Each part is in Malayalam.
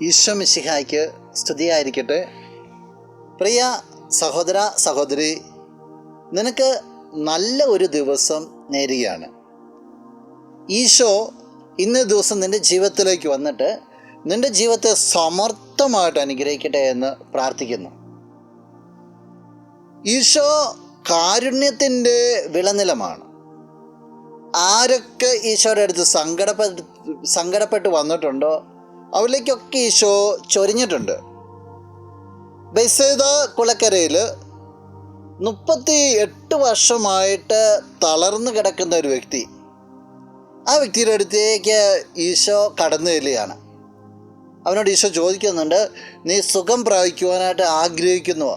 ഈശോ മിശിഹായ്ക്ക് സ്തുതിയായിരിക്കട്ടെ. പ്രിയ സഹോദര സഹോദരി, നിനക്ക് നല്ല ഒരു ദിവസം നേരുകയാണ്. ഈശോ ഇന്ന് ദിവസം നിൻ്റെ ജീവിതത്തിലേക്ക് വന്നിട്ട് നിൻ്റെ ജീവിതത്തെ സമർത്ഥമായിട്ട് അനുഗ്രഹിക്കട്ടെ എന്ന് പ്രാർത്ഥിക്കുന്നു. ഈശോ കാരുണ്യത്തിൻ്റെ വിളനിലമാണ്. ആരൊക്കെ ഈശോയുടെ അടുത്ത് സങ്കടപ്പെട്ട് വന്നിട്ടുണ്ടോ അവരിലേക്കൊക്കെ ഈശോ ചൊരിഞ്ഞിട്ടുണ്ട്. ബെത്സേദ കുളക്കരയിൽ 38 വർഷമായിട്ട് തളർന്നു കിടക്കുന്ന ഒരു വ്യക്തി, ആ വ്യക്തിയുടെ അടുത്തേക്ക് ഈശോ കടന്നു ചെല്ലുകയാണ്. അവനോട് ഈശോ ചോദിക്കുന്നുണ്ട്, നീ സുഖം പ്രാപിക്കുവാനായിട്ട് ആഗ്രഹിക്കുന്നുവോ?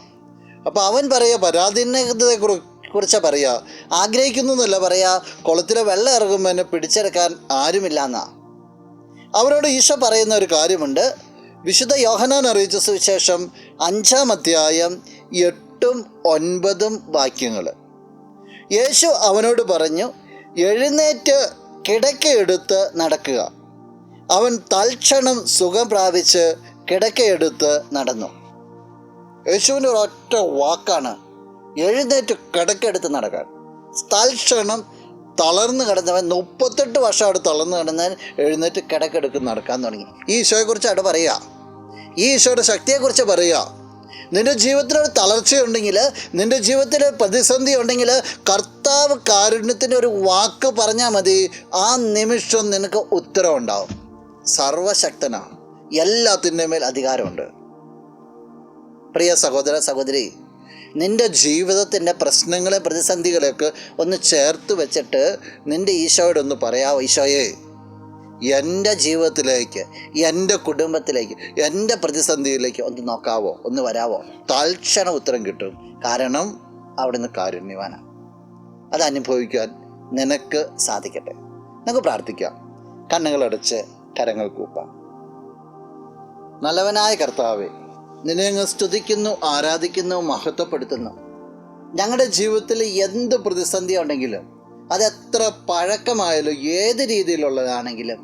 അപ്പോൾ അവൻ പറയുക, പരാധീനതയെക്കുറിച്ച് പറയുക, ആഗ്രഹിക്കുന്നു എന്നല്ല പറയുക, കുളത്തിലെ വെള്ളം ഇറങ്ങുമ്പോൾ എന്നെ പിടിച്ചെടുക്കാൻ ആരുമില്ല എന്നാ. അവരോട് ഈശോ പറയുന്ന ഒരു കാര്യമുണ്ട്. വിശുദ്ധ യോഹന്നാൻ അറിയിച്ച സുവിശേഷം 5-ാം അധ്യായം 8-9 വാക്യങ്ങൾ. യേശു അവനോട് പറഞ്ഞു, എഴുന്നേറ്റ് കിടക്കയെടുത്ത് നടക്കുക. അവൻ തൽക്ഷണം സുഖം പ്രാപിച്ച് കിടക്കയെടുത്ത് നടന്നു. യേശുവിൻ്റെ ഒരൊറ്റ വാക്കാണ്, എഴുന്നേറ്റ് കിടക്കയെടുത്ത് നടക്കാൻ. തൽക്ഷണം തളർന്നു കിടന്നവൻ 38 വർഷമായിട്ട് തളർന്നു കിടന്നവൻ എഴുന്നേറ്റ് കിടക്കെടുത്ത് നടക്കാൻ തുടങ്ങി. ഈ ഈശോയെക്കുറിച്ചാണ് പറയുക, ഈ ഈശോയുടെ ശക്തിയെക്കുറിച്ച് പറയുക. നിൻ്റെ ജീവിതത്തിലൊരു തളർച്ചയുണ്ടെങ്കിൽ, നിൻ്റെ ജീവിതത്തിൽ പ്രതിസന്ധി ഉണ്ടെങ്കിൽ, കർത്താവ് കാരുണ്യത്തിൻ്റെ ഒരു വാക്ക് പറഞ്ഞാൽ മതി, ആ നിമിഷം നിനക്ക് ഉത്തരവുണ്ടാവും. സർവശക്തനാണ്, എല്ലാത്തിൻ്റെ മേൽ അധികാരമുണ്ട്. പ്രിയ സഹോദര സഹോദരി, നിൻ്റെ ജീവിതത്തിൻ്റെ പ്രശ്നങ്ങളെ പ്രതിസന്ധികളെയൊക്കെ ഒന്ന് ചേർത്ത് വെച്ചിട്ട് നിൻ്റെ ഈശോയോട് ഒന്ന് പറയാമോ, ഈശോയെ എൻ്റെ ജീവിതത്തിലേക്ക്, എൻ്റെ കുടുംബത്തിലേക്ക്, എൻ്റെ പ്രതിസന്ധിയിലേക്ക് ഒന്ന് നോക്കാവോ, ഒന്ന് വരാവോ? തൽക്ഷണ ഉത്തരം കിട്ടും. കാരണം അവിടുന്ന് കാരുണ്യവാനാണ്. അത് അനുഭവിക്കാൻ നിനക്ക് സാധിക്കട്ടെ. നമുക്ക് പ്രാർത്ഥിക്കാം. കണ്ണുകളടച്ച് കരങ്ങൾ കൂപ്പാം. നല്ലവനായ കർത്താവേ, നിന്നെ അങ്ങ് സ്തുതിക്കുന്നു, ആരാധിക്കുന്നു, മഹത്വപ്പെടുത്തുന്നു. ഞങ്ങളുടെ ജീവിതത്തിൽ എന്ത് പ്രതിസന്ധി ഉണ്ടെങ്കിലും, അതെത്ര പഴക്കമായാലും ഏത് രീതിയിലുള്ളതാണെങ്കിലും,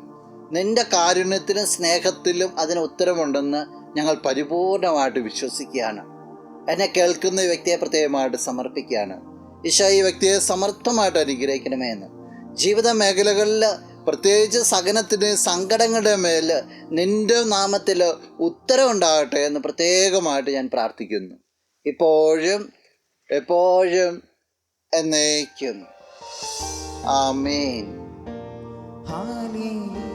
നിൻ്റെ കാരുണ്യത്തിലും സ്നേഹത്തിലും അതിന് ഉത്തരമുണ്ടെന്ന് ഞങ്ങൾ പരിപൂർണമായിട്ട് വിശ്വസിക്കുകയാണ്. എന്നെ കേൾക്കുന്ന ഈ വ്യക്തിയെ പ്രത്യേകമായിട്ട് സമർപ്പിക്കുകയാണ്. ഈശോ ഈ വ്യക്തിയെ സമർത്ഥമായിട്ട് അനുഗ്രഹിക്കണമേ എന്ന്. ജീവിത മേഖലകളിൽ പ്രത്യേകിച്ച് സഹനത്തിന്, സങ്കടങ്ങളുടെ മേൽ നിൻ്റെ നാമത്തിൽ ഉത്തരവുണ്ടാകട്ടെ എന്ന് പ്രത്യേകമായിട്ട് ഞാൻ പ്രാർത്ഥിക്കുന്നു. ഇപ്പോഴും എപ്പോഴും എന്നേക്കും. ആമേൻ. ഹല്ലേലൂയ.